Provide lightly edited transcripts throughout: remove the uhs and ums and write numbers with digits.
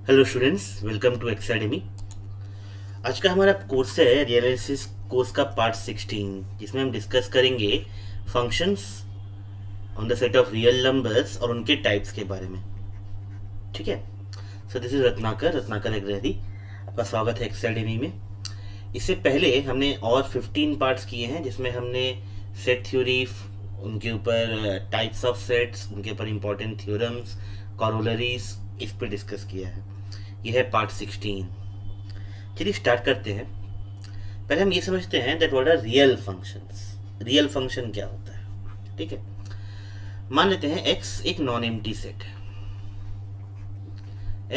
Hello students, welcome to academy. आज का हमारा कोर्स है रियल एनालिसिस कोर्स का पार्ट 16, जिसमें हम डिस्कस करेंगे functions on the set of real numbers और उनके टाइप्स के बारे में। ठीक है। So this is Ratnakar Agrahari. आपका स्वागत है एकेडमी में। इससे पहले हमने और 15 पार्ट्स किए हैं, जिसमें हमने सेट थ्योरी, उनके ऊपर टाइप्स ऑफ सेट्स, उनके ऊपर इंपॉर्टेंट थ्योरम्स, कॉरोलरीज, इस पर डिस्कस किया है। यह है पार्ट 16। चलिए स्टार्ट करते हैं। पहले हम ये समझते हैं that what are real functions. Real function क्या होता है? ठीक है। मान लेते हैं x एक नॉन एम्प्टी सेट है,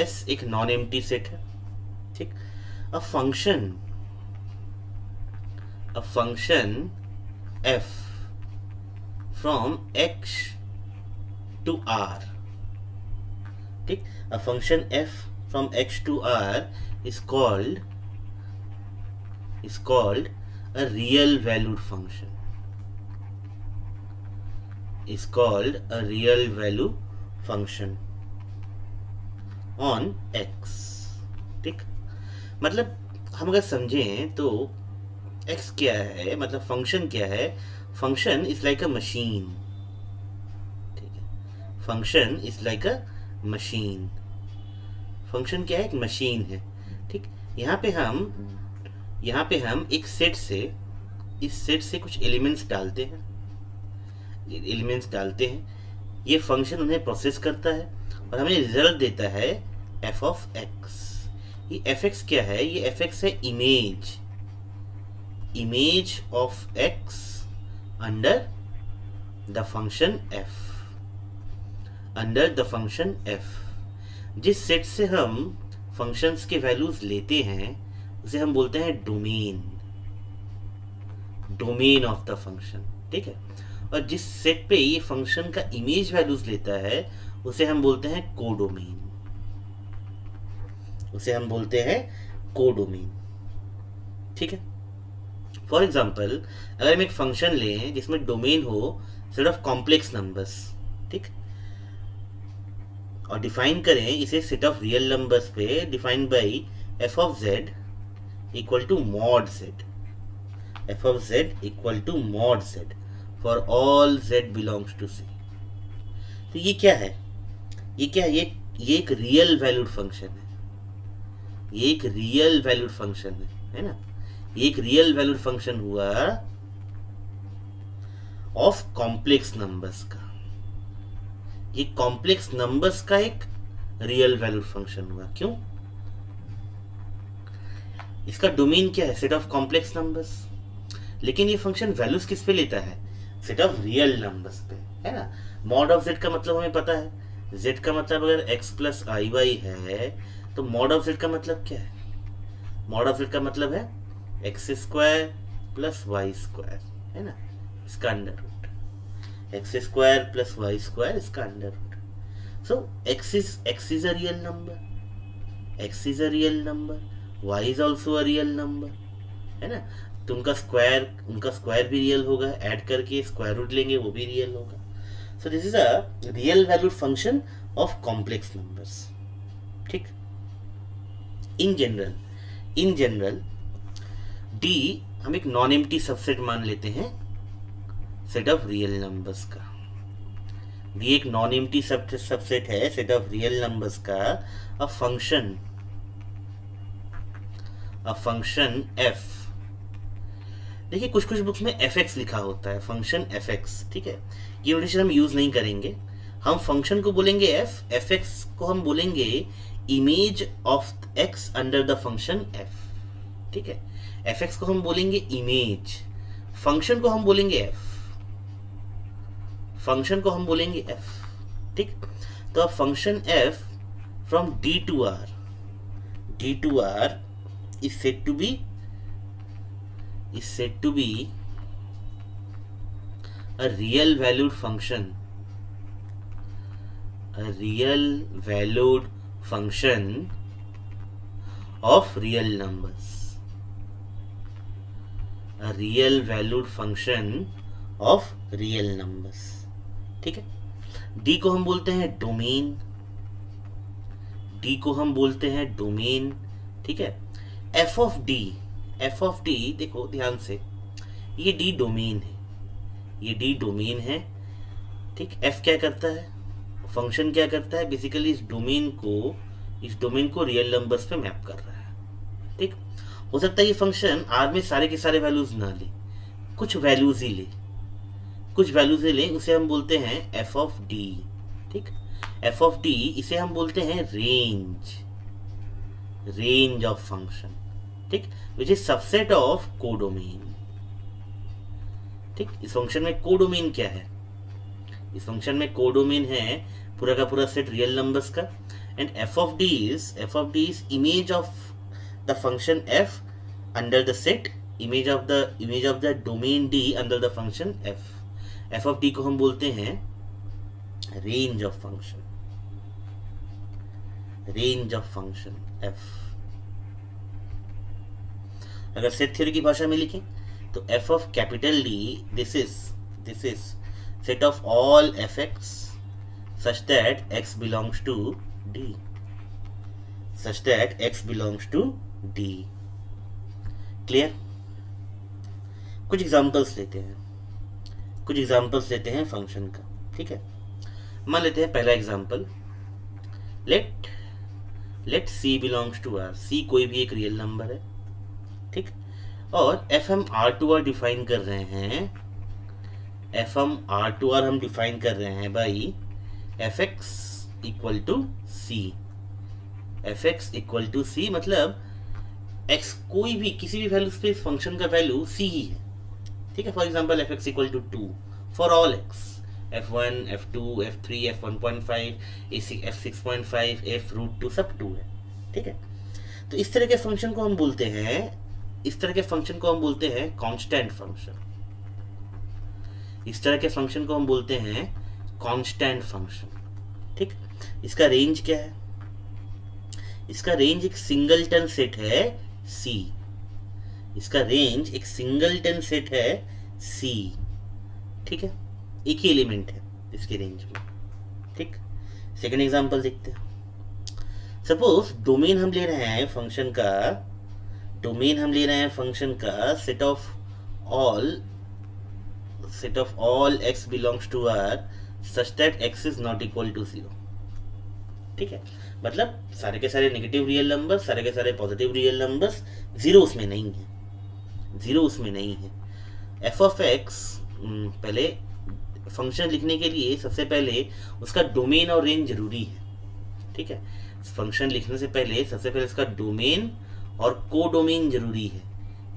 s एक नॉन एम्प्टी सेट है। ठीक। A function f from x to r। ठीक। A function f from x to r is called a real valued function. Is called a real value function on x. ठीक। मतलब हम अगर समझें तो x क्या है, मतलब फंक्शन क्या है? Function is like a machine. ठीक है। Function is like a machine. Function क्या है? एक मशीन है। ठीक। यहाँ पे हम एक सेट से, इस सेट से कुछ एलिमेंट्स डालते हैं। ये फंक्शन उन्हें प्रोसेस करता है और हमें रिजल्ट देता है एफ ऑफ एक्स। ये एफ एक्स क्या है? ये एफ एक्स है image of x under the function F. जिस सेट से हम फंक्शंस के वैल्यूज लेते हैं उसे हम बोलते हैं डोमेन ऑफ द फंक्शन। ठीक है। और जिस सेट पे ये फंक्शन का इमेज वैल्यूज लेता है उसे हम बोलते हैं कोडोमेन। ठीक है। फॉर एग्जाम्पल, अगर हम एक फंक्शन लें जिसमें डोमेन हो सेट ऑफ कॉम्प्लेक्स नंबर्स, ठीक, और डिफाइन करें इसे सेट ऑफ रियल नंबर्स पे, define by F of Z equal to mod Z for all Z belongs to C. तो ये क्या है? ये एक रियल वैल्यूड फंक्शन है ना। ये एक रियल वैल्यूड फंक्शन हुआ ऑफ कॉम्प्लेक्स नंबर्स का। ये कॉम्प्लेक्स नंबर्स का एक रियल वैल्यूड फंक्शन हुआ। क्यों? इसका डोमेन क्या है? Set of complex numbers. लेकिन ये फंक्शन वैल्यूज किस पे लेता है? सेट ऑफ रियल नंबर्स पे, है ना। मॉड ऑफ जेड का मतलब हमें पता है। जेड का मतलब अगर एक्स प्लस आई वाई है तो मॉड ऑफ जेड का मतलब क्या है? मॉड ऑफ जेड का मतलब है X square plus Y square, है ना। इसका under root X square plus Y square, इसका under root. So X is a real number, y is also a real number, है ना। तो उनका स्क्वायर भी रियल होगा, ऐड करके स्क्वायर रूट लेंगे वो भी रियल होगा। So this is a real valued function of complex numbers. ठीक। इन जनरल डी हम एक नॉन एम्प्टी सबसेट मान लेते हैं सेट ऑफ रियल नंबर्स का। डी एक नॉन एम्प्टी सबसेट है सेट ऑफ रियल नंबर्स का। A function F. देखिए कुछ बुक्स में एफ एक्स लिखा होता है, फंक्शन एफ एक्स। ठीक है। ये नोटेशन हम यूज नहीं करेंगे। हम फंक्शन को बोलेंगे एफ एक्स को हम बोलेंगे image of x under the function F. ठीक है। एफ एक्स को हम बोलेंगे इमेज, फंक्शन को हम बोलेंगे एफ। ठीक। तो अब function F from D to R is said to be a real valued function of real numbers, ठीक है। डी को हम बोलते हैं डोमेन, डी को हम बोलते हैं डोमेन, ठीक है। एफ ऑफ डी देखो ध्यान से, ये डी डोमेन है, ये डी डोमेन है, ठीक। एफ क्या करता है, फंक्शन क्या करता है, बेसिकली इस डोमेन को रियल नंबर्स पे मैप कर रहा है, ठीक। हो सकता है ये फंक्शन आर में सारे के सारे वैल्यूज ना ले, कुछ वैल्यूज ही ले, उसे हम बोलते हैं एफ ऑफ डी, ठीक। एफ ऑफ डी इसे हम बोलते हैं रेंज ऑफ फंक्शन, ठीक, which is subset of codomain, ठीक। इस फंक्शन में कोडोमेन क्या है, इस फंक्शन में कोडोमेन है पूरा का पूरा सेट रियल नंबर्स का, and F of D is image of the function F under the set, image of the domain D under the function F. F of D को हम बोलते हैं रेंज ऑफ फंक्शन एफ। अगर set theory की भाषा में लिखें तो F of capital D this is set of all F X such that X belongs to D, clear. कुछ एग्जांपल्स लेते हैं फंक्शन का, ठीक है। मान लेते हैं पहला example, let C belongs to R, C कोई भी एक रियल नंबर है, ठीक। और एफ हम आर टू आर डिफाइन कर रहे हैं, भाई एफ एक्स इक्वल टू सी, मतलब एक्स कोई भी किसी भी वैल्यू पे इस फंक्शन का वैल्यू सी ही है, ठीक है। For example F x equal to 2 for all X, f1, f2, f3, f1.5, f6.5, f√2 सब 2 है, ठीक है। तो इस तरह के फंक्शन को हम बोलते हैं कांस्टेंट फंक्शन, ठीक। इसका रेंज क्या है, इसका रेंज एक सिंगलटन सेट है C, ठीक है। एक ही एलिमेंट है इसके रेंज में, ठीक। सेकंड एग्जांपल देखते हैं। सपोज डोमेन हम ले रहे हैं फंक्शन का set of all x belongs to r such that x is not equal to 0, ठीक है। मतलब सारे के सारे नेगेटिव रियल नंबर्स, सारे के सारे पॉजिटिव रियल नंबर्स, जीरो उसमें नहीं है। एफ ऑफ एक्स, पहले फंक्शन लिखने के लिए सबसे पहले उसका डोमेन और रेंज जरूरी है, ठीक है। फंक्शन लिखने से पहले सबसे पहले उसका डोमेन और कोडोमेन जरूरी है,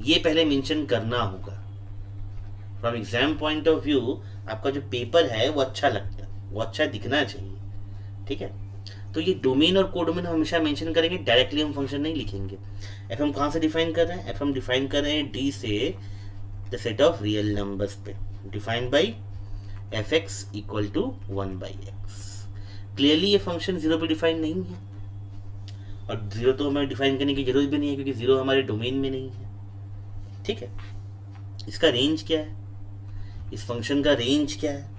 ये पहले मेंशन करना होगा। From exam point of view आपका जो पेपर है वो अच्छा लगता है, वो अच्छा दिखना चाहिए, ठीक है। तो ये डोमेन और कोडोमेन हमेशा मेंशन करेंगे, डायरेक्टली हम फंक्शन नहीं लिखेंगे। एफ हम कहाँ से डिफाइन कर रहे हैं, एफ हम डिफाइन कर रहे हैं डी से the set of real numbers पे, defined by F x equal to 1/x। Clearly ये फंक्शन जीरो पे डिफाइन नहीं है, और जीरो तो हमें डिफाइन करने की जरूरत भी नहीं है क्योंकि जीरो हमारे डोमेन में नहीं है, ठीक है। इसका रेंज क्या है, इस फंक्शन का रेंज क्या है,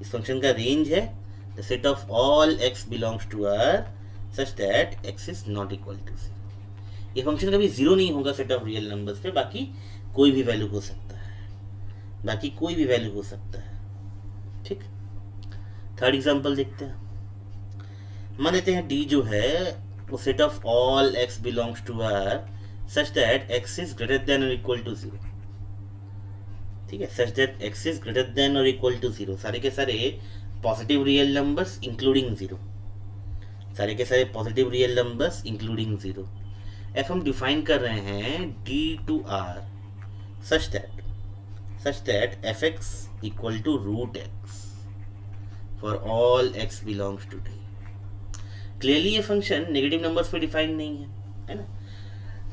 इस फंक्शन का रेंज है the set of all x belongs to r such that x is not equal to 0। ये फंक्शन कभी जीरो नहीं होगा सेट ऑफ रियल नंबर्स पे, बाकी कोई भी वैल्यू हो सकता है, ठीक। थर्ड एग्जांपल देखते हैं। मान लेते हैं d जो है वो set of all x belongs to r such that x is greater than और इक्वल टू 0, ठीक है। Such that x is greater than और इक्वल टू 0, सारे के सारे positive real numbers including 0, F हम डिफाइन कर रहे हैं d to r such that F x equal to √x for all x belongs to d। Clearly ये function negative numbers पे डिफाइन नहीं है ना।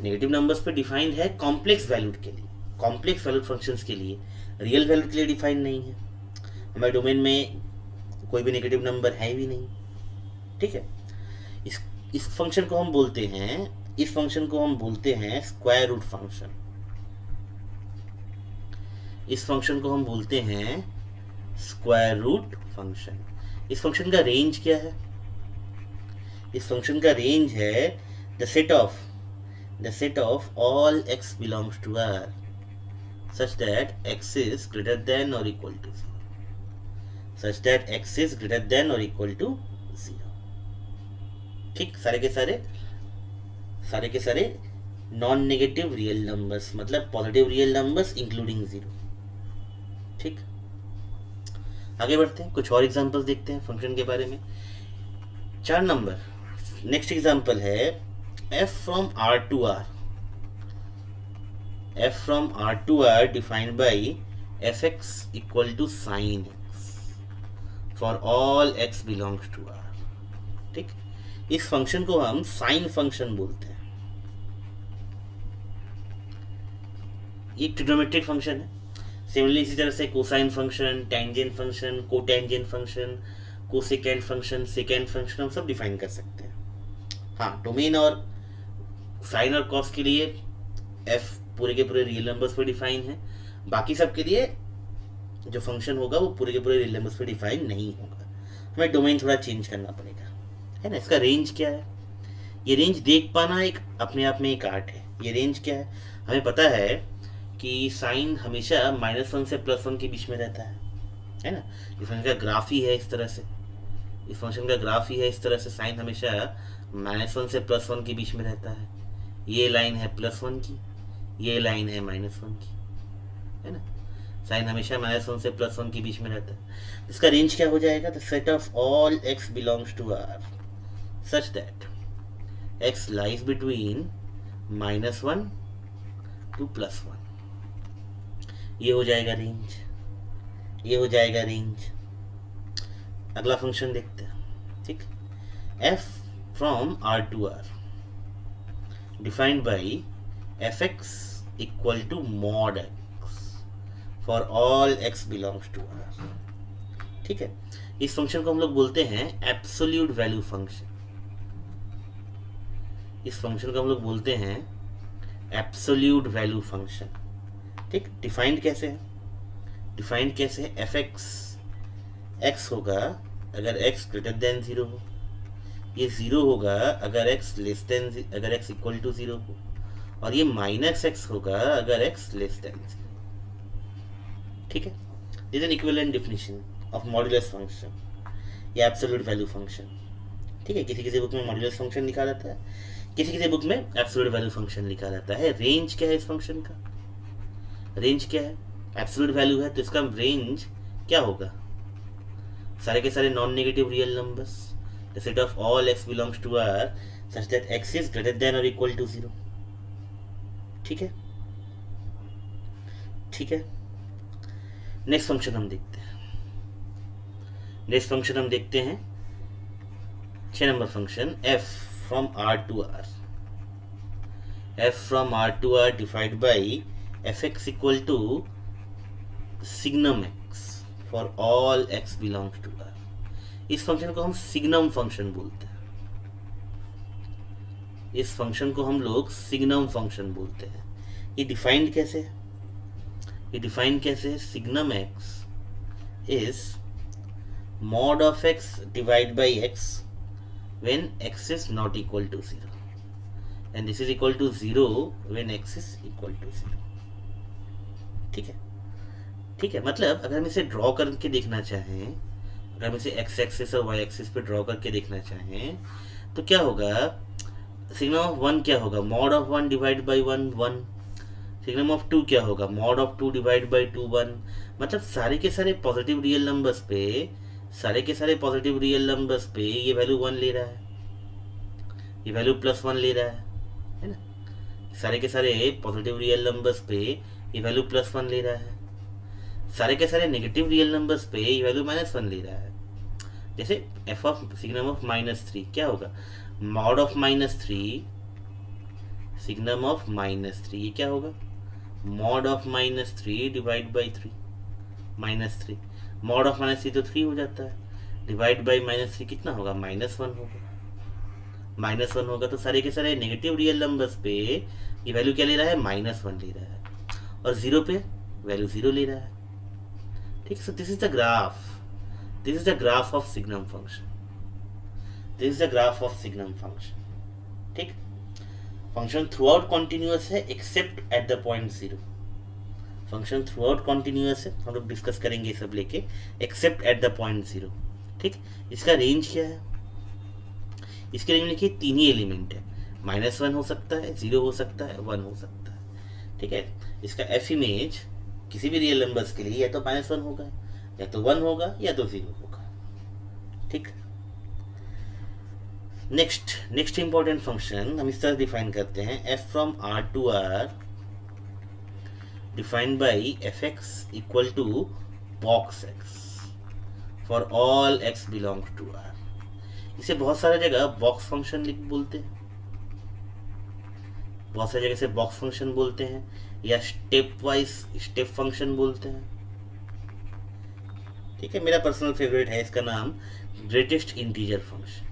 नेगेटिव नंबर्स पे डिफाइंड है कॉम्प्लेक्स वैल्यूड फंक्शंस के लिए, रियल वैल्यूड के लिए डिफाइन नहीं है। हमारे डोमेन में कोई भी नेगेटिव नंबर है भी नहीं, ठीक है। इस फंक्शन को हम बोलते हैं स्क्वायर रूट फंक्शन। इस फंक्शन को हम बोलते हैं स्क्वायर रूट फंक्शन। इस फंक्शन का रेंज क्या है, इस फंक्शन का रेंज है the set of all x belongs to R such that x is greater than or equal to 0 ठीक। सारे के सारे नॉन नेगेटिव रियल नंबर्स, मतलब पॉजिटिव रियल नंबर्स इंक्लूडिंग 0। ठीक, आगे बढ़ते हैं, कुछ और एग्जांपल्स देखते हैं फंक्शन के बारे में। 4 नंबर, नेक्स्ट एग्जांपल है f from R to R defined by fx equal to sin x for all x belongs to R। ठीक, इस फंक्शन को हम साइन फंक्शन बोलते हैं। ये ट्रिग्नोमेट्रिक फंक्शन है। सिमिलरली इसी तरह से cosine function, tangent function, cotangent function, cosecant function, secant function हम सब डिफाइन कर सकते हैं। हाँ, डोमेन और साइन और कॉस के लिए f पूरे के पूरे रियल नंबर्स पे डिफाइन है, बाकी सब के लिए जो फंक्शन होगा वो पूरे के पूरे रियल नंबर्स पे डिफाइन नहीं होगा, हमें डोमेन थोड़ा चेंज करना पड़ेगा, है ना। इसका रेंज क्या है, ये रेंज देख पाना एक अपने आप में एक आर्ट है। ये रेंज क्या है, हमें पता है कि साइन हमेशा -1 से +1 के बीच में रहता है ना। इस फंक्शन का ग्राफ ही है इस तरह से, साइन हमेशा -1 से +1 के बीच में रहता है। ये लाइन है +1 की, ये लाइन है -1 की, है ना। साइन हमेशा -1 से +1 के बीच में रहता है। इसका रेंज क्या हो जाएगा, the set of all x belongs to R such that x lies between -1 to +1। ये हो जाएगा रेंज। अगला फंक्शन देखते हैं, ठीक। f from R to R defined by fx equal to mod x for all x belongs to R। ठीक है, इस फंक्शन को हम लोग बोलते हैं एब्सोल्यूट वैल्यू फंक्शन। ठीक, डिफाइंड कैसे है, fx x होगा अगर x ग्रेटर देन 0 हो, ये 0 होगा अगर x इक्वल टू 0 हो, और ये -x होगा अगर x लेस देन 0। ठीक है, this N equivalent definition of modulus function या एब्सोल्यूट वैल्यू फंक्शन। ठीक है, किसी बुक में मॉड्यूलस फंक्शन लिखा रहता है, किसी बुक में एब्सोल्यूट वैल्यू फंक्शन लिखा रहता है। रेंज क्या है इस फंक्शन का, एब्सोल्यूट वैल्यू है तो इसका रेंज क्या होगा, सारे के सारे non negative real numbers, the set of all x belongs to R such that x is greater than or equal to 0। ठीक है, नेक्स्ट फंक्शन हम देखते हैं। 6 number function f from R to R divided by fx equal to signum x for all x belongs to R। इस function को हम signum function बोलते हैं। ये डिफाइंड कैसे है, signum x is mod of x divided by x when x is not equal to 0 and this is equal to 0 when x is equal to 0। ठीक है, मतलब अगर हम इसे ड्रॉ करके देखना चाहें, अगर हम इसे x एक्सिस और y एक्सिस पे ड्रॉ करके देखना चाहें तो क्या होगा, सिग्नम ऑफ 1 क्या होगा, mod of 1 divide by 1 1। Signum of 2 क्या होगा, मॉड ऑफ 2 डिवाइड बाई 2 1। मतलब सारे के सारे पॉजिटिव रियल नंबर्स पे ये वैल्यू 1 ले रहा है, ये वैल्यू +1 ले रहा है ना। सारे के सारे पॉजिटिव रियल नंबर्स पे ये वैल्यू +1 ले रहा है, सारे के सारे नेगेटिव रियल नंबर्स पे ये वैल्यू -1 ले रहा है। जैसे f ऑफ सिग्नम ऑफ -3 क्या होगा, मॉड ऑफ -3 सिग्नम ऑफ -3, ये क्या होगा, mod of -3 divide by 3 -3। Mod of -3 तो 3 हो जाता है, डिवाइड बाई -3 कितना होगा, -1 होगा। तो सारे के सारे नेगेटिव रियल नंबर्स पे ये वैल्यू क्या ले रहा है, -1 ले रहा है, और 0 पे वैल्यू 0 ले रहा है। ठीक है, so this is the graph of signum function. This is the graph of signum function. ठीक, फंक्शन थ्रू आउट कॉन्टिन्यूअस है accept at the point 0। Function through out continuous है, हम लोग डिस्कस करेंगे सब लेके, एक्सेप्ट एट द पॉइंट 0। ठीक, इसका रेंज क्या है? इसके रेंज में लिखिए 3 ही एलिमेंट है, -1 हो सकता है, 0 हो सकता है, 1 हो सकता है। ठीक है, इसका एफ इमेज किसी भी रियल नंबर्स के लिए या तो -1 होगा, या तो 1 होगा, या तो 0 होगा। ठीक, नेक्स्ट इंपॉर्टेंट फंक्शन हम इस तरह डिफाइन करते हैं, f from r to r defined by fx equal to box x for all x belongs to r। इसे बहुत सारे जगह बॉक्स फंक्शन लिख बोलते हैं, बहुत सारी जगह से बॉक्स फंक्शन बोलते हैं, या स्टेप वाइज स्टेप फंक्शन बोलते हैं। ठीक है, मेरा पर्सनल फेवरेट है, इसका नाम greatest integer function.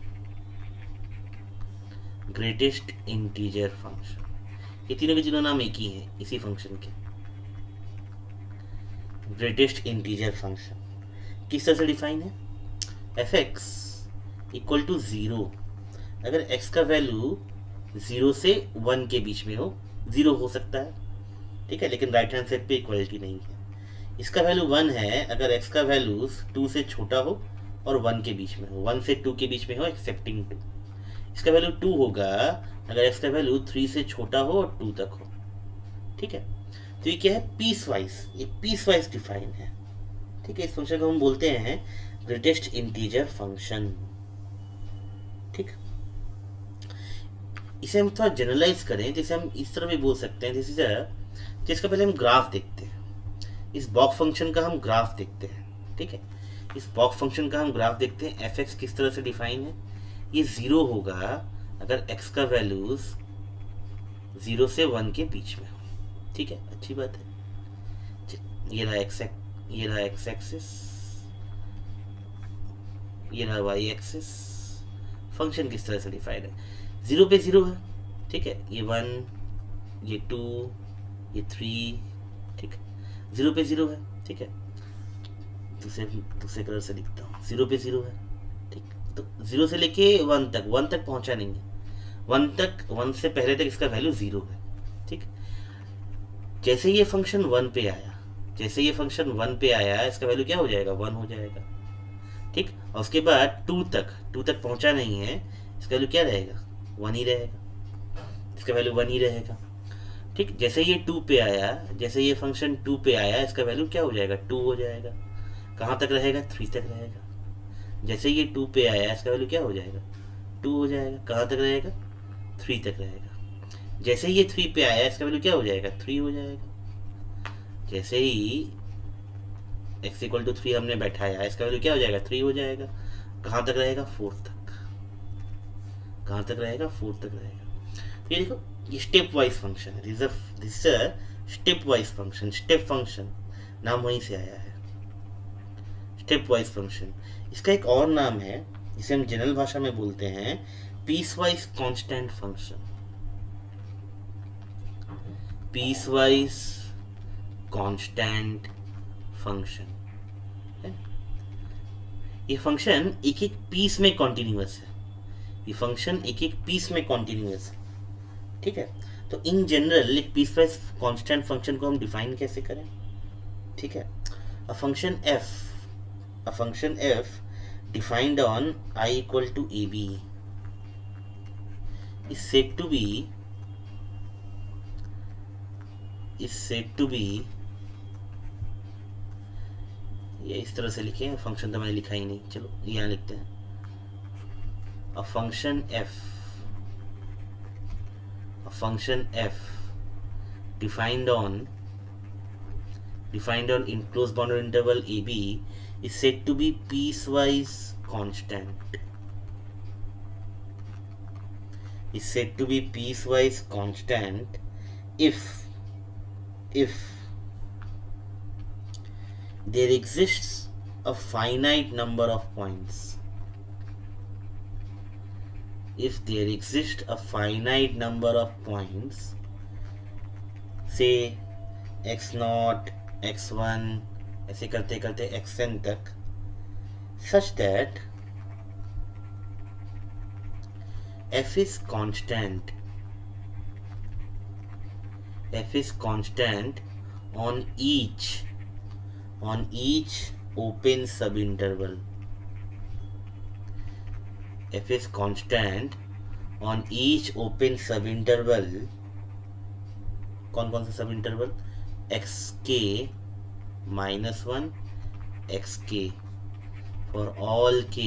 Greatest integer function, ये तीनों के तीनों नाम एक ही हैं इसी फंक्शन के। ग्रेटेस्ट इंटीजर फंक्शन किस तरह से डिफाइन है? fx इक्वल टू 0, अगर x का वैल्यू 0 से 1 के बीच में हो, 0 हो सकता है, ठीक है, लेकिन राइट हैंड साइड पे इक्वलिटी नहीं है। इसका वैल्यू 1 है अगर x का वैल्यू 2 से छोटा हो और 1 के बीच में हो, 1 से 2 के बीच में हो एक्सेप्टिंग 2। इसका वैल्यू 2 होगा अगर x का वैल्यू 3 से छोटा हो और 2 तक हो। ठीक है, तो ये क्या है? पीस वाइज, ये पीस वाइज डिफाइन है। ठीक है, इस फंक्शन को हम बोलते हैं ग्रेटेस्ट इंटीजर फंक्शन। ठीक, इसे हम थोड़ा जनरलाइज करें, जैसे हम इस तरह भी बोल सकते हैं, जैसे जिसका पहले हम ग्राफ देखते हैं, इस बॉक्स फंक्शन का हम ग्राफ देखते हैं। ठीक है, इस बॉक्स फंक्शन का हम ग्राफ देखते हैं, एफ एक्स किस तरह से डिफाइन है, ये 0 होगा अगर x का वैल्यूज 0 से 1 के बीच में हो। ठीक है, अच्छी बात है। ये रहा x एक्सिस, ये रहा y एक्सिस। फंक्शन किस तरह से डिफाइंड है? 0 पे 0 है, ठीक है, ये 1, ये 2, ये 3, ठीक है, 0 पे 0 है। ठीक है, दूसरे कलर से लिखता हूँ, 0 पे 0 है। ठीक, तो 0 से लेके 1 तक पहुंचा नहीं है, 1 से पहले तक इसका वैल्यू 0 है। ठीक, जैसे ये फंक्शन 1 पे आया, इसका वैल्यू क्या हो जाएगा? 1 हो जाएगा। ठीक, और उसके बाद 2 तक पहुंचा नहीं है, इसका वैल्यू क्या रहेगा? 1 ही रहेगा, इसका वैल्यू 1 ही रहेगा। ठीक, जैसे ये 2 पे आया, जैसे ये फंक्शन 2 पे आया, इसका वैल्यू क्या हो जाएगा? 2 हो जाएगा। कहाँ तक रहेगा? 3 तक रहेगा। जैसे ये 2 पे आया, इसका वैल्यू क्या हो जाएगा? 2 हो जाएगा। कहाँ तक रहेगा? 3 तक रहेगा। जैसे ये 3 पे आया, इसका वैल्यू क्या हो जाएगा? 3 हो जाएगा। जैसे ही x इक्वल टू 3 हमने बैठाया, इसका वैल्यू क्या हो जाएगा? 3 हो जाएगा। कहाँ तक रहेगा? 4 तक। कहाँ तक रहेगा? 4 तक रहेगा। ये देखो, ये स्टेप वाइज फंक्शन है, this step wise function, step function नाम वहीं से आया है, स्टेप वाइज फंक्शन। इसका एक और नाम है, इसे हम जनरल भाषा में बोलते हैं piecewise constant function. Piecewise constant function है। ये फंक्शन एक एक पीस में कॉन्टिन्यूअस है, ये फंक्शन एक एक पीस में कॉन्टिन्यूअस है। ठीक है, तो इन जनरल एक पीस वाइज कांस्टेंट फंक्शन को हम डिफाइन कैसे करें? ठीक है, a function f defined on I equal to ab is said to be ये इस तरह से लिखे, फंक्शन तो मैंने लिखा ही नहीं, चलो यहाँ लिखते हैं, a function f defined on enclosed bounded interval ab is said to be piecewise constant. Is said to be piecewise constant if there exists a finite number of points. If there exists a finite number of points, say x0, x1, ऐसे करते करते xn तक, such that f is constant, on each open subinterval. f is constant on each open subinterval. कौन कौन सा सब interval? xk -1 xk for all k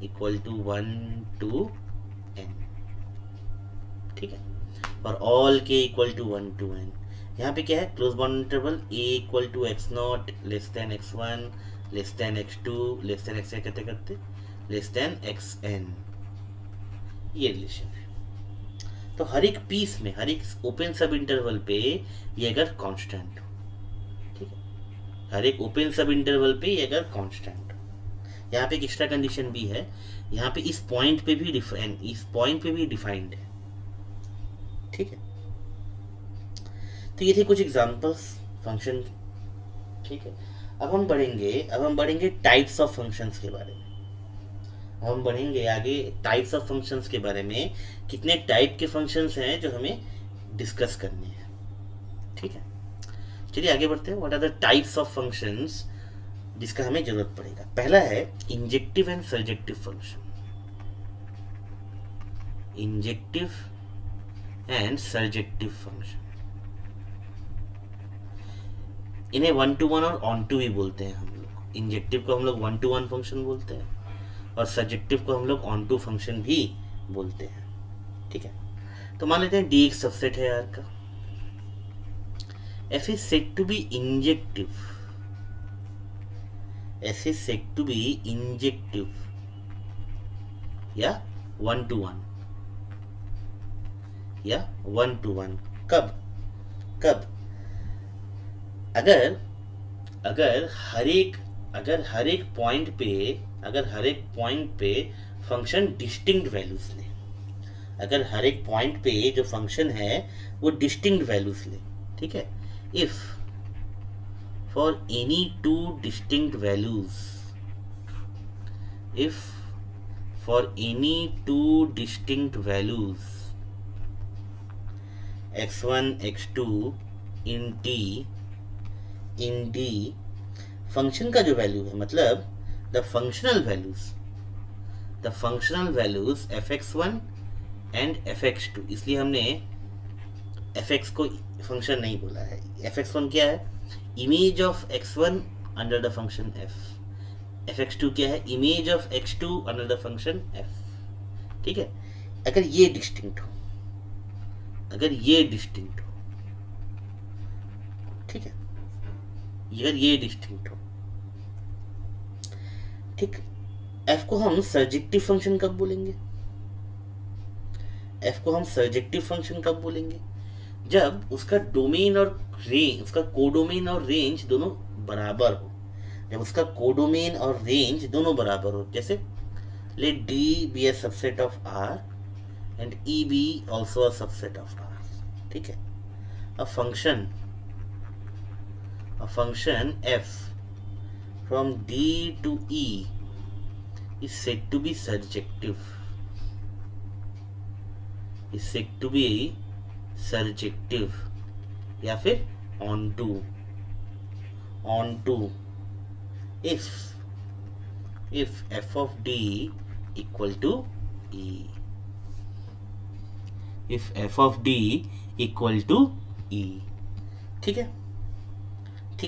equal to 1 to n. ठीक है, for all k equal to 1 to n. यहाँ पे क्या है? Close bound interval a equal to x0 less than x1 less than x2 less than x करते करते less than xn. ये relation है. तो हर एक पीस में, हर एक ओपन सब इंटरवल पे ये अगर कांस्टेंट हो, ठीक है, हर एक ओपन सब इंटरवल पे ये अगर कांस्टेंट हो. यहाँ पे एक एक्स्ट्रा कंडीशन भी है, यहाँ पे इस पॉइंट पे भी डिफाइंड है. ठीक है, तो ये थे कुछ एग्जांपल्स फंक्शन. ठीक है, अब हम बढ़ेंगे टाइप्स ऑफ फंक्शंस के बारे में. हम बढ़ेंगे आगे टाइप्स ऑफ फंक्शंस के बारे में. कितने टाइप के फंक्शंस हैं जो हमें डिस्कस करने हैं. ठीक है, चलिए आगे बढ़ते हैं. What are the types of functions जिसका हमें जरूरत पड़ेगा? पहला है injective and surjective function. Injective and surjective function, इन्हें 1 to 1 और ऑन टू भी बोलते हैं हम लोग. इंजेक्टिव को हम लोग 1 to 1 फंक्शन बोलते हैं और सर्जेक्टिव को हम लोग ऑन टू फंक्शन भी बोलते हैं. ठीक है, तो मान लेते हैं डी एक सबसेट है आर का. F is said to be injective. F is said to be injective या 1 to 1 या 1 to 1. कब? अगर हर एक पॉइंट पे फंक्शन डिस्टिंक्ट वैल्यूज ले. अगर हर एक पॉइंट पे जो फंक्शन है वो डिस्टिंक्ट वैल्यूज ले. ठीक है, if for any two distinct values x1 x2 in D function का जो वैल्यू है, मतलब the functional values fx1 and fx2. इसलिए हमने fx को फंक्शन नहीं बोला है. fx1 क्या है? Image of x1 under the function f. fx2 क्या है? Image of x2 under the function f. ठीक है, अगर ये डिस्टिंक्ट हो, ठीक है, अगर ये डिस्टिंक्ट हो, ठीक. f को हम सर्जेक्टिव फंक्शन कब बोलेंगे? जब उसका डोमेन और रेंज, उसका कोडोमेन और रेंज दोनों बराबर हो. जैसे let D be a subset of R and E be also a subset of R. ठीक है, a function f from D to E is said to be surjective या फिर onto if f of D equal to E. ठीक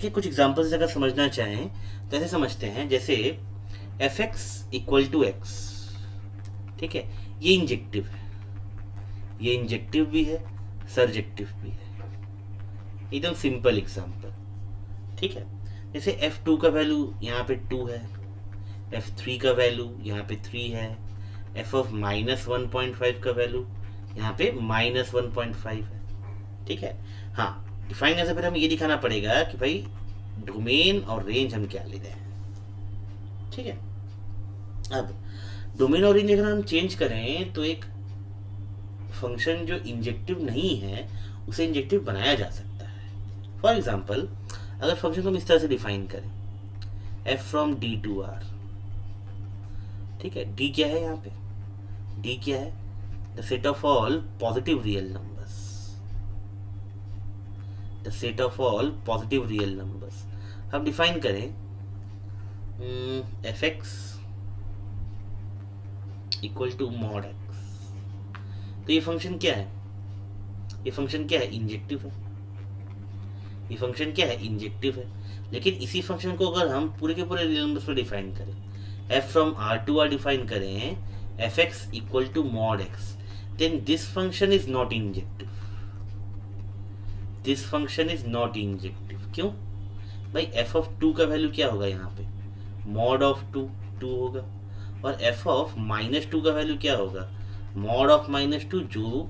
है, कुछ examples अगर समझना चाहें तो ऐसे समझते हैं. जैसे fx इक्वल टू x. ठीक है, ये इंजेक्टिव भी है, सर्जेक्टिव भी है. एकदम सिंपल एग्जांपल. ठीक है, जैसे f2 का वैल्यू यहाँ पे 2 है, f3 का वैल्यू यहाँ पे 3 है, f of -1.5 का वैल्यू यहाँ पे -1.5 है. ठीक है, हाँ, डिफाइन करने से पहले हमें ये दिखाना पड़ेगा कि भाई डोमेन और रेंज हम क्या ले रहे हैं. ठीक है, अब डोमेन और रेंज अगर हम चेंज करें तो एक फंक्शन जो इंजेक्टिव नहीं है उसे इंजेक्टिव बनाया जा सकता है. फॉर एग्जाम्पल, अगर फंक्शन को हम इस तरह से डिफाइन करें, f from D to R. ठीक है, D क्या है? यहाँ पे D क्या है? The the set of all positive real numbers, the set of all positive real numbers. हम डिफाइन करें F x equal to mod X. तो ये फंक्शन क्या है? ये फंक्शन क्या है? इंजेक्टिव है। ये फंक्शन क्या है? इंजेक्टिव है। लेकिन इसी फंक्शन को अगर हम पूरे के पूरे रियल नंबर्स पर डिफाइन करें, f from r to r define करें F x equal to mod X, then this function is not injective. This function is not injective. क्यों भाई? f ऑफ 2 का वैल्यू क्या होगा यहाँ पे? मॉड ऑफ 2 2 होगा, और f ऑफ -2 का वैल्यू क्या होगा? मॉड ऑफ -2 जो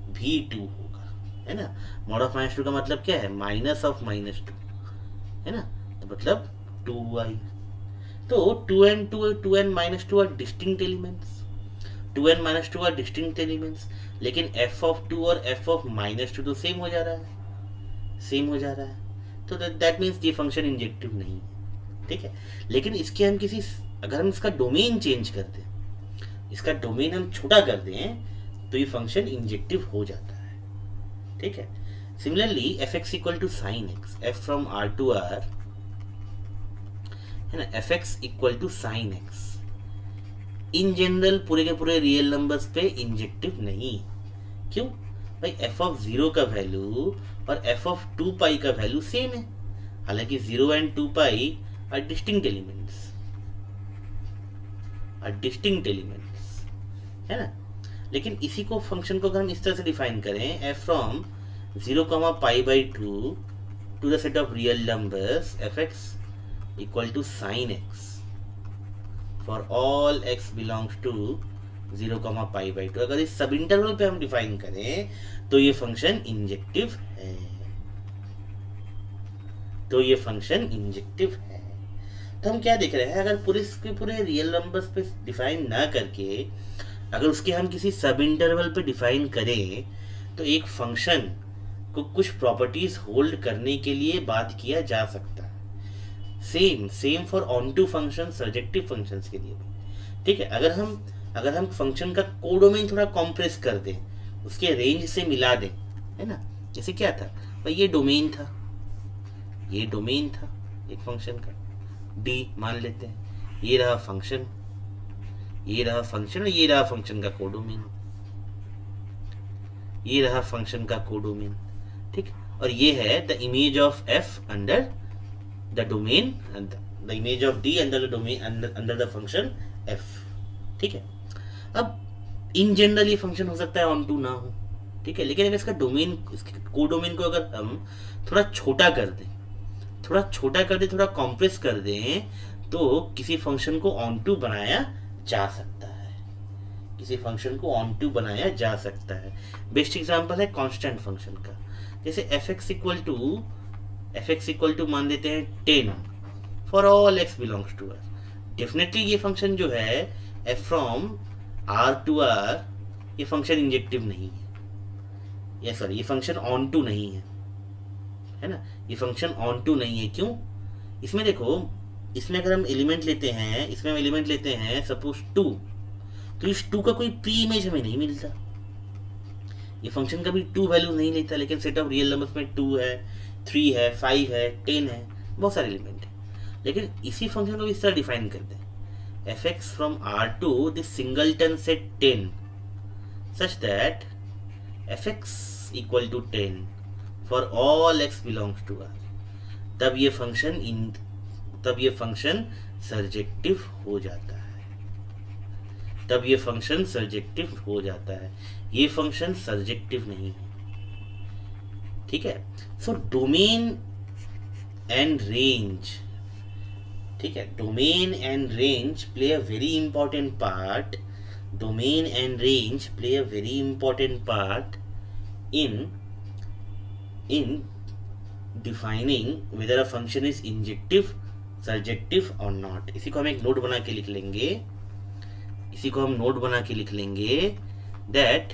भी 2 होगा, है ना। मॉड ऑफ -2 का मतलब क्या है? माइनस ऑफ -2, है ना। तो मतलब 2y। तो 2 and 2 are distinct elements. 2 and -2 are distinct elements, लेकिन f ऑफ 2 और f ऑफ -2 तो सेम हो जा रहा है, सेम हो जा रहा है। तो दैट मीन्स ये फंक्शन इंजेक्टिव नहीं है, ठीक है। लेकिन इसके हम अगर हम इसका डोमेन चेंज कर दें, इसका डोमेन हम छोटा कर दें, तो ये फंक्शन इंजेक्टिव हो जाता है, ठीक है। Similarly F x equal to sine X, F from R to R, है ना। F x equal to sine X in general पूरे के पूरे रियल नंबर्स पे इंजेक्टिव नहीं। क्यों भाई? एफ ऑफ 0 का वैल्यू और एफ ऑफ 2 पाई का वैल्यू सेम है। हालांकि 0 and 2 pi are distinct elements, distinct elements, है ना। लेकिन इसी को फंक्शन को अगर हम इस तरह से डिफाइन करें, f from 0, π/2 to the set of real numbers f x equal to sine x for all x belongs to 0, π/2। अगर इस सब इंटरवल पे हम डिफाइन करें तो ये फंक्शन इंजेक्टिव है, तो ये फंक्शन इंजेक्टिव है। तो हम क्या देख रहे हैं? अगर पूरे के पूरे रियल नंबर्स पे डिफाइन ना करके अगर उसके हम किसी सब इंटरवल पे डिफाइन करें, तो एक फंक्शन को कुछ प्रॉपर्टीज होल्ड करने के लिए बात किया जा सकता है। Same for onto function, surjective functions के लिए भी, ठीक है। अगर हम फंक्शन का कोडोमेन थोड़ा कॉम्प्रेस कर दें, उसके रेंज से मिला दें, है ना। जैसे क्या था भाई? ये डोमेन था, ये डोमेन था एक फंक्शन का, डी मान लेते हैं। ये रहा फंक्शन, ये रहा फंक्शन, और ये रहा फंक्शन का कोडोमेन, ये रहा फंक्शन का कोडोमेन, ठीक। और ये है the image of F under the domain, the image of D under the domain, under the function F, ठीक है। अब इन जनरल ये फंक्शन हो सकता है ऑन टू ना हो, ठीक है। लेकिन अगर इसका डोमेन, इसके कोडोमेन को अगर हम थोड़ा छोटा कर दें, थोड़ा कॉम्प्रेस कर दें, तो किसी फंक्शन को ऑन टू बनाया जा सकता है, किसी फंक्शन को ऑन टू बनाया जा सकता है। बेस्ट एग्जांपल है कांस्टेंट फंक्शन का। जैसे एफ एक्स इक्वल टू मान लेते हैं 10 for all x belongs to r। Definitely ये फंक्शन जो है f from r to r, ये फंक्शन इंजेक्टिव नहीं है, या सॉरी ये फंक्शन ऑन टू नहीं है ना। ये फंक्शन ऑन टू नहीं है। क्यों? इसमें देखो, इसमें अगर हम एलिमेंट लेते हैं, इसमें हम एलिमेंट लेते हैं सपोज 2, तो इस 2 का कोई प्री इमेज हमें नहीं मिलता। ये फंक्शन का भी 2 वैल्यू नहीं लेता, लेकिन सेट ऑफ रियल नंबर्स में 2 है, 3 है, 5 है, 10 है, बहुत सारे एलिमेंट है। लेकिन इसी फंक्शन को इस तरह डिफाइन करते हैं, F X from R to this singleton set 10 such that F x equal to 10 for all x belongs to r। तब ये फंक्शन सर्जेक्टिव हो जाता है, तब ये फंक्शन सर्जेक्टिव हो जाता है। ये फंक्शन सर्जेक्टिव नहीं है, ठीक है। सो डोमेन एंड रेंज, ठीक है, domain and range play a very important part, domain and range play a very important part in defining whether a function is injective, surjective or not। इसी को हम एक नोट बना के लिख लेंगे, इसी को हम नोट बना के लिख लेंगे that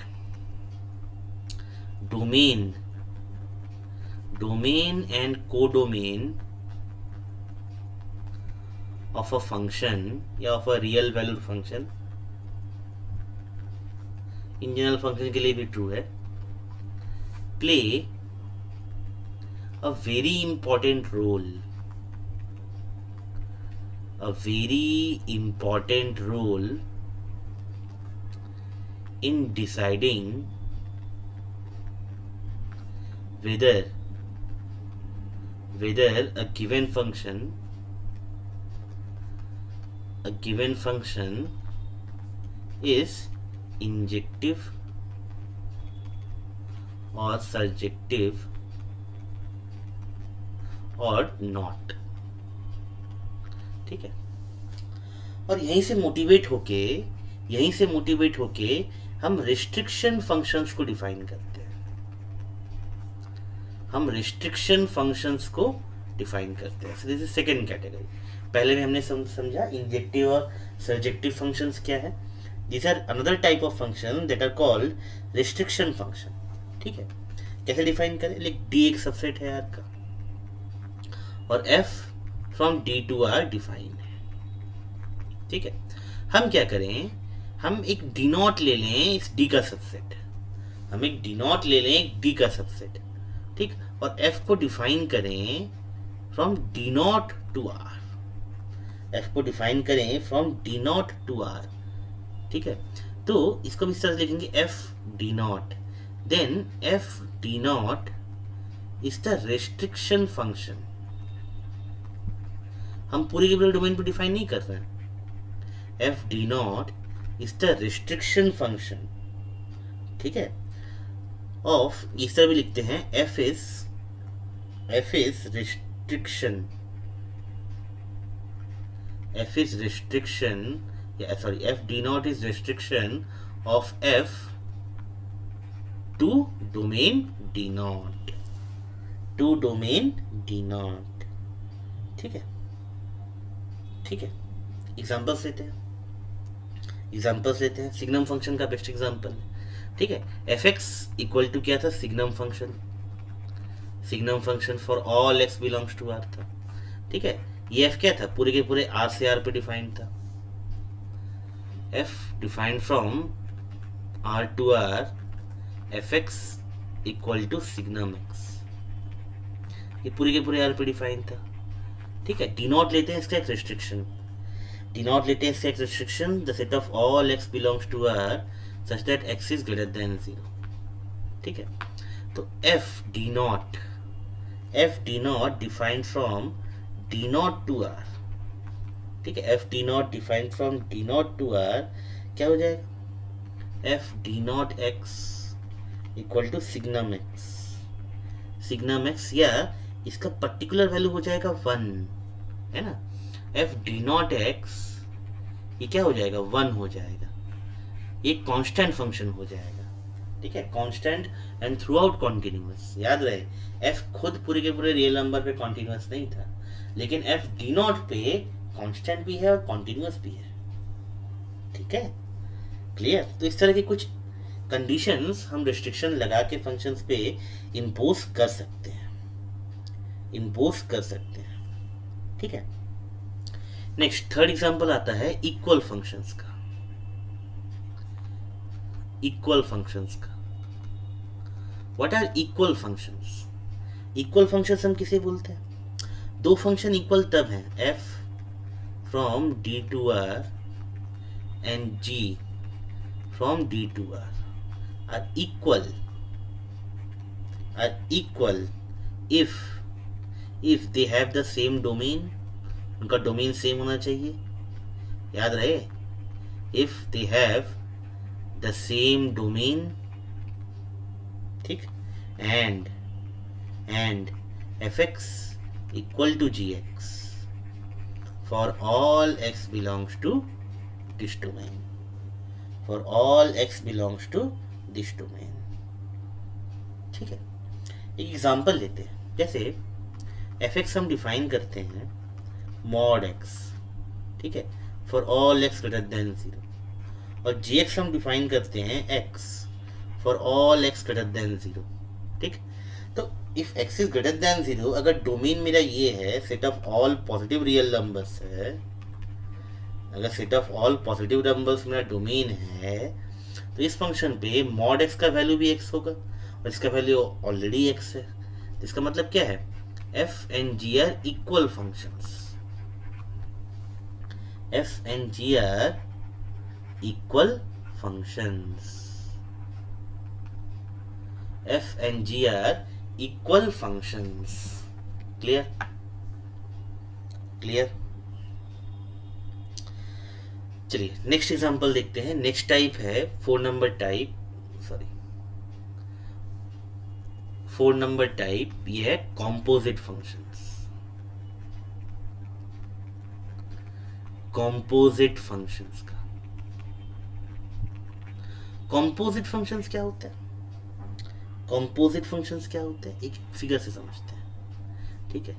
domain and codomain of a function या of a real valued function in general function के लिए भी ट्रू है, play a very important role, a very important role in deciding whether a given function is injective or surjective or not. ठीक है। और यहीं से मोटिवेट होके हम रिस्ट्रिक्शन फंक्शंस को डिफाइन करते हैं। सो दिस इज सेकेंड कैटेगरी। पहले में हमने समझा इंजेक्टिव और सर्जेक्टिव फंक्शंस क्या है। This are another type of function that are called restriction function. ठीक है, कैसे डिफाइन करें? लाइक डी एक सबसेट है आर का और F from D to R define है। ठीक है, हम क्या करें, हम एक डी नॉट ले लें इस डी का सबसेट, ठीक, और एफ को डिफाइन करें from D not to R. ठीक है, तो इसको भी इस तरह से लिखेंगे F D not, then F D not is the restriction function. हम पूरे के पूरे डोमेन पर डिफाइन नहीं कर रहे हैं। F D not is the restriction function. ठीक है, ऑफ इस तरह भी लिखते हैं F is restriction, F D not is restriction of F to domain D not, ठीक है। एग्जांपल्स लेते हैं। सिग्नम फंक्शन का बेस्ट एग्जांपल है। ठीक है, एफ एक्स इक्वल टू क्या था? Signum function for all X belongs to R था। ठीक है, ये एफ क्या था? पूरे के पूरे आर से आर पे डिफाइंड था। F defined from R to R, F x equal to signum X, ये पूरे के पूरे आर पे डिफाइंड था। ठीक है, डी नॉट लेते हैं इसका एक restriction, the set of all X belongs to R such that X is greater than 0। ठीक है, तो F D not defined from D not to R. ठीक है, F D not defined from D not to R क्या हो जाएगा? F D not X equal to signum X, या इसका पर्टिकुलर वैल्यू हो जाएगा 1, है ना। एफ डी नॉट एक्स ये क्या हो जाएगा? 1 हो जाएगा। ये कांस्टेंट फंक्शन हो जाएगा। ठीक है, constant and through out continuous. याद रहे, एफ खुद पूरे के पूरे रियल नंबर पे कॉन्टिन्यूअस नहीं था, लेकिन एफ डी नॉट पे कांस्टेंट भी है और कॉन्टिन्यूअस भी है। ठीक है, क्लियर? तो इस तरह की कुछ कंडीशंस हम रिस्ट्रिक्शन लगा के फंक्शंस पे इम्पोज कर सकते हैं। ठीक है, नेक्स्ट थर्ड एग्जांपल आता है इक्वल फंक्शंस का। What are equal functions? Equal functions हम किसे बोलते हैं? दो फंक्शन इक्वल तब हैं, F from D to R and G from D to R are equal if they have the same domain। उनका डोमेन सेम होना चाहिए, याद रहे, if they have the same domain। ठीक, and fx equal to gx for all x belongs to this domain, ठीक है। एक example लेते हैं, जैसे एफ एक्स हम डिफाइन करते हैं मॉड एक्स, ठीक है, for all x greater than 0, और जी एक्स हम डिफाइन करते हैं x for all x greater than 0। ठीक, तो if x is greater than 0, अगर डोमेन मेरा ये है, set of all positive real numbers है, अगर set of all positive numbers मेरा डोमेन है, तो इस फंक्शन पे मॉड एक्स का वैल्यू भी एक्स होगा और इसका वैल्यू ऑलरेडी एक्स है। इसका मतलब क्या है, F and G are equal functions, F and G are equal functions, F and G are equal functions. Clear, clear. चलिए नेक्स्ट एग्जांपल देखते हैं। नेक्स्ट टाइप है 4 number type, sorry 4 number type, ये है कॉम्पोजिट फंक्शंस। कॉम्पोजिट फंक्शंस का, composite functions क्या होता है, कॉम्पोजिट फंक्शंस क्या होते हैं, एक फिगर से समझते हैं। ठीक है,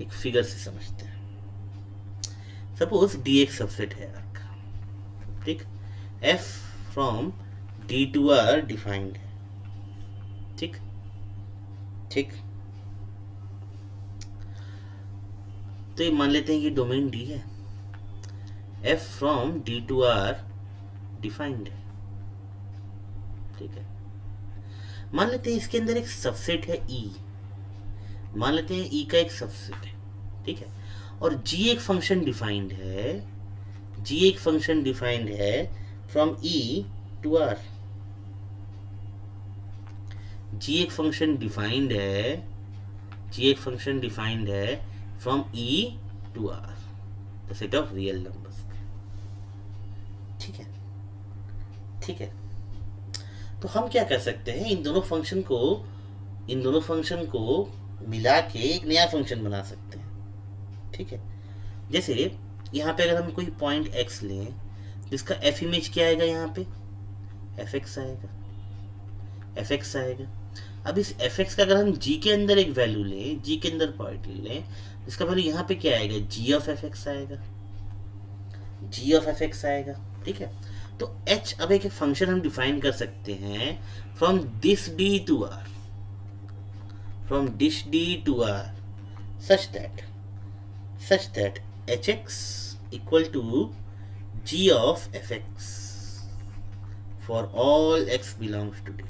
एक फिगर से समझते हैं। सपोज डी एक सबसेट है आर का, ठीक, F from D to R defined है, ठीक ठीक। तो ये मान लेते हैं कि डोमेन डी है, F from D to R defined है, ठीक है। मान लेते हैं इसके अंदर एक सबसेट है ई, मान लेते हैं ई का एक सबसेट है, ठीक है। और जी एक फंक्शन डिफाइंड है, जी एक फंक्शन डिफाइंड है from E to R, G एक फंक्शन डिफाइंड है, जी एक फंक्शन डिफाइंड है from E to R, the set of real numbers. ठीक है, ठीक है। तो हम क्या कर सकते हैं, इन दोनों फंक्शन को, इन दोनों फंक्शन को मिला के एक नया फंक्शन बना सकते हैं। ठीक है, जैसे यहाँ पे अगर हम कोई पॉइंट x लें तो इसका f इमेज क्या आएगा, यहाँ पे fx आएगा, fx आएगा। अब इस fx का अगर हम g के अंदर एक वैल्यू लें, g के अंदर पॉइंट लें, इसका वैल्यू यहाँ पे क्या आएगा, g ऑफ fx आएगा, g ऑफ fx आएगा। ठीक है, तो h अब एक फंक्शन हम डिफाइन कर सकते हैं from this d to r, from this d to r, such that hx equal to g of fx for all x belongs to d,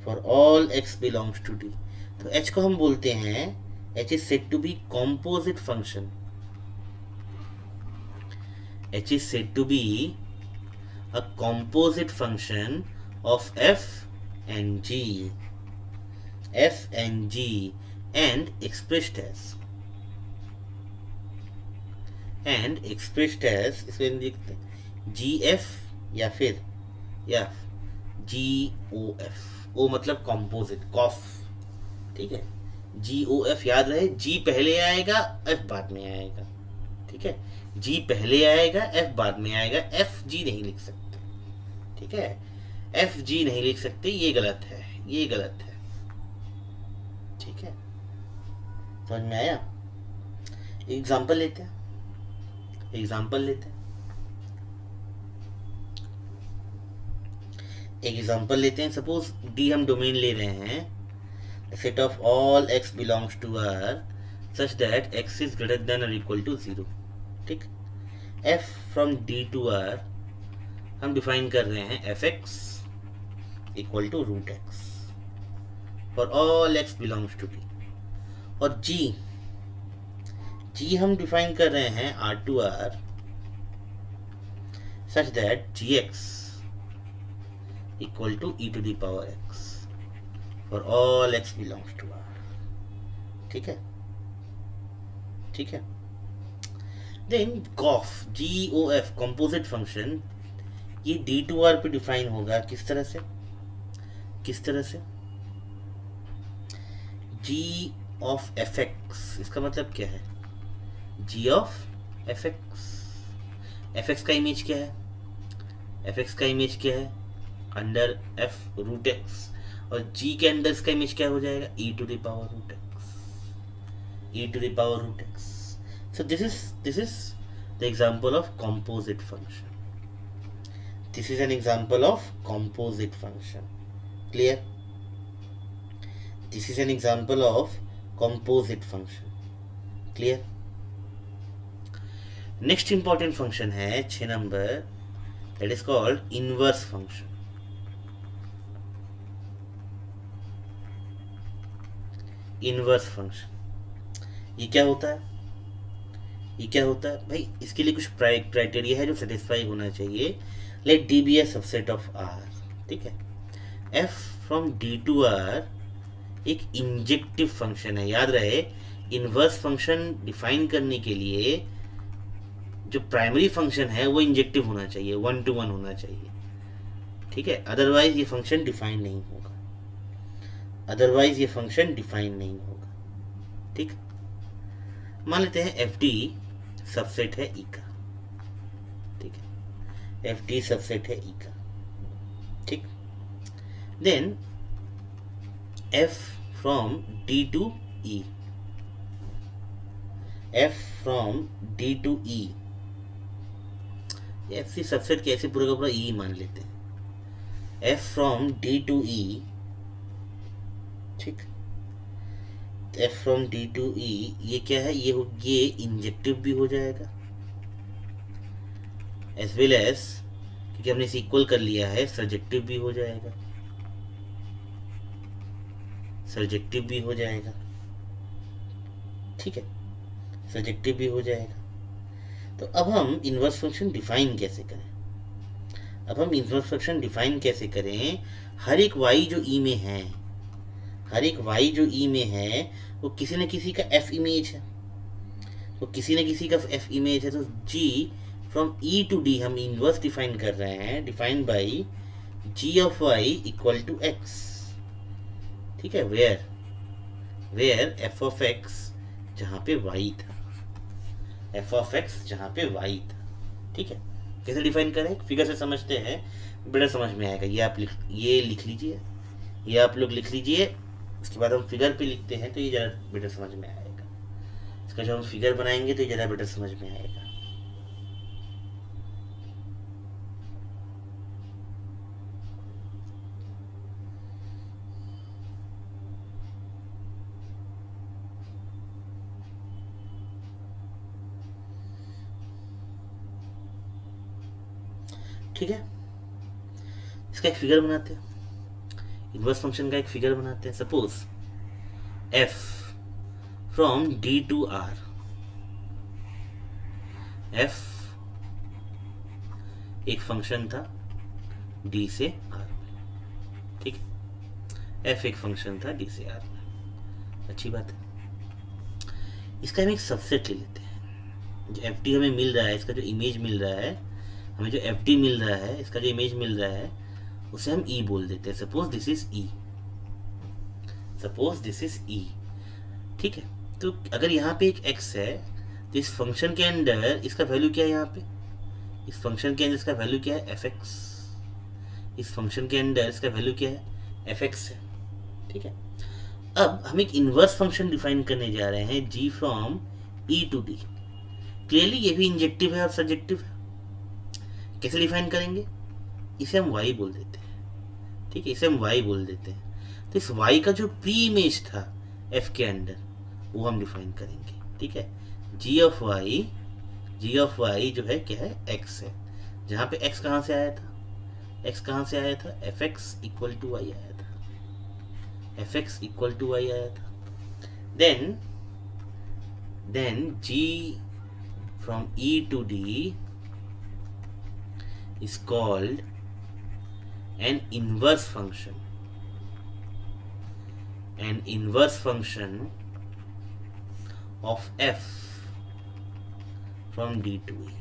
for all x belongs to d। तो h को हम बोलते हैं, h is said to be composite function, h is said to be a composite function of f and g, f and g, and expressed as इसको लिखते हैं जी F या फिर जी ओ एफ, ओ मतलब कॉम्पोजिट, कॉफ। ठीक है, जी ओ एफ याद रहे, जी पहले आएगा एफ बाद में आएगा। ठीक है, जी पहले आएगा एफ बाद में आएगा, एफ जी नहीं लिख सकते। ठीक है, एफ जी नहीं लिख सकते, ये गलत है, ये गलत है। ठीक है, समझ में आया। एग्जाम्पल लेते हैं, एग्जाम्पल लेते हैं, एक एग्जाम्पल लेते हैं। सपोज डी हम डोमेन ले रहे हैं, set of all X belongs to R such that X is greater than और इक्वल टू 0। ठीक, F from D to R हम डिफाइन कर रहे हैं F x equal to root X for all X belongs to D. और G हम define कर रहे हैं R to R such that G X equal to E to the power X for all X belongs to R. ठीक है, ठीक है। Then कॉफ, जी O F, composite function, ये डी टू आर पे डिफाइन होगा किस तरह से, किस तरह से, जी ऑफ एफ एक्स, इसका मतलब क्या है, g of f x, f x का इमेज क्या है, एफ एक्स का इमेज क्या है, अंडर एफ रूट एक्स, और जी के अंदर इसका इमेज क्या हो जाएगा, e to the power root x, e to the power root x. So this is the example of composite function, this is an example of composite function। clear, this is an example of composite function। clear। Next important function है 6 number, that is called inverse function. Inverse function ये क्या होता है? ये क्या होता है भाई? इसके लिए कुछ क्राइटेरिया है जो सेटिस्फाई होना चाहिए। Let D be a subset of R, ठीक है। F from D to R एक इंजेक्टिव फंक्शन है। याद रहे, इनवर्स फंक्शन डिफाइन करने के लिए जो प्राइमरी फंक्शन है वो इंजेक्टिव होना चाहिए, 1 to 1 होना चाहिए, ठीक है। अदरवाइज ये फंक्शन डिफाइन नहीं होगा, अदरवाइज ये फंक्शन डिफाइन नहीं होगा, ठीक। मान लेते हैं एफ डी सबसेट है ई का, ठीक है। एफ डी सबसेट है ई का, ठीक। Then F from D to E, F from D to E, F C subset के ऐसे पूरा का पूरा ई मान लेते हैं। F from D to E, ठीक। F from D to E ये क्या है? ये इंजेक्टिव भी हो जाएगा एज वेल एज, क्योंकि हमने इसे इक्वल कर लिया है, सर्जेक्टिव भी हो जाएगा, सर्जेक्टिव भी हो जाएगा, ठीक है। सर्जेक्टिव भी हो जाएगा। तो अब हम इनवर्स फंक्शन डिफाइन कैसे करें? अब हम इनवर्स फंक्शन डिफाइन कैसे करें? हर एक y जो ई में है, हर एक y जो ई में है वो किसी न किसी का f इमेज है, तो किसी न किसी का f इमेज है। तो g from e to d हम इनवर्स डिफाइन कर रहे हैं, define by g of y equal to x, ठीक है। वेयर f ऑफ x जहाँ पे y था, f ऑफ x जहाँ पे y था, ठीक है। कैसे डिफाइन करें? फिगर से समझते हैं, बेटर समझ में आएगा। ये लिख लीजिए, ये आप लोग लिख लीजिए, उसके बाद हम फिगर पे लिखते हैं तो ये ज़रा बेटर समझ में आएगा। इसका जब हम फिगर बनाएंगे तो ये ज़रा बेटर समझ में आएगा। ठीक है, इसका एक फिगर बनाते हैं, इनवर्स फंक्शन का एक फिगर बनाते हैं। Suppose f from d to r, f एक फंक्शन था d से r, ठीक है। f एक फंक्शन था d से r, अच्छी बात है। इसका हम एक सबसेट ले लेते हैं। जो एफ डी हमें मिल रहा है, इसका जो इमेज मिल रहा है, हमें जो एफ डी मिल रहा है, इसका जो इमेज मिल रहा है, उसे हम ई बोल देते हैं। Suppose this is e, suppose this is e, ठीक है। तो अगर यहाँ पे एक एक्स है तो इस फंक्शन के अंदर इसका वैल्यू क्या है? यहाँ पे इस फंक्शन के अंदर इसका वैल्यू क्या है? F x. इस फंक्शन के अंदर इसका वैल्यू क्या है? एफ एक्स है, ठीक है। अब हम एक इनवर्स फंक्शन डिफाइन करने जा रहे हैं, g from E to d. Clearly ये भी इंजेक्टिव है और सब्जेक्टिव है। कैसे डिफाइन करेंगे? इसे हम y बोल देते हैं, ठीक है। इसे हम y बोल देते हैं। तो इस y का जो प्री इमेज था f के अंदर वो हम डिफाइन करेंगे, ठीक है। g ऑफ y जो है क्या है? x है। जहाँ पे x कहाँ से आया था? x कहाँ से आया था? fx इक्वल टू y आया था, fx इक्वल टू y आया था। Then g from e to d is called an inverse function, an inverse function of f from d to e,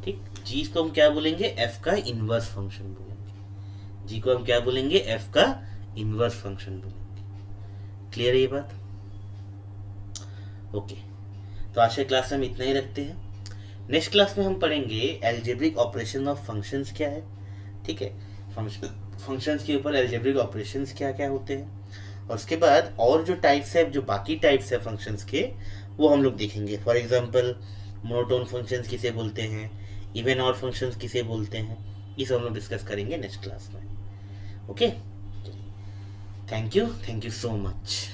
ठीक। g को हम क्या बोलेंगे? f का इनवर्स फंक्शन बोलेंगे। g को हम क्या बोलेंगे? f का इनवर्स फंक्शन बोलेंगे। क्लियर है ये बात? ओके, तो आज के क्लास में हम इतना ही रखते हैं। नेक्स्ट क्लास में हम पढ़ेंगे एल्जेब्रिक ऑपरेशन ऑफ फंक्शंस क्या है, ठीक है। फंक्शंस के ऊपर एल्जेब्रिक ऑपरेशंस क्या क्या होते हैं, और उसके बाद और जो टाइप्स है, जो बाकी टाइप्स है फंक्शंस के, वो हम लोग देखेंगे। फॉर एग्जांपल मोनोटोन फंक्शंस किसे बोलते हैं, इवन ऑड फंक्शंस किसे बोलते हैं, ये सब हम लोग डिस्कस करेंगे नेक्स्ट क्लास में। Okay, thank you so much.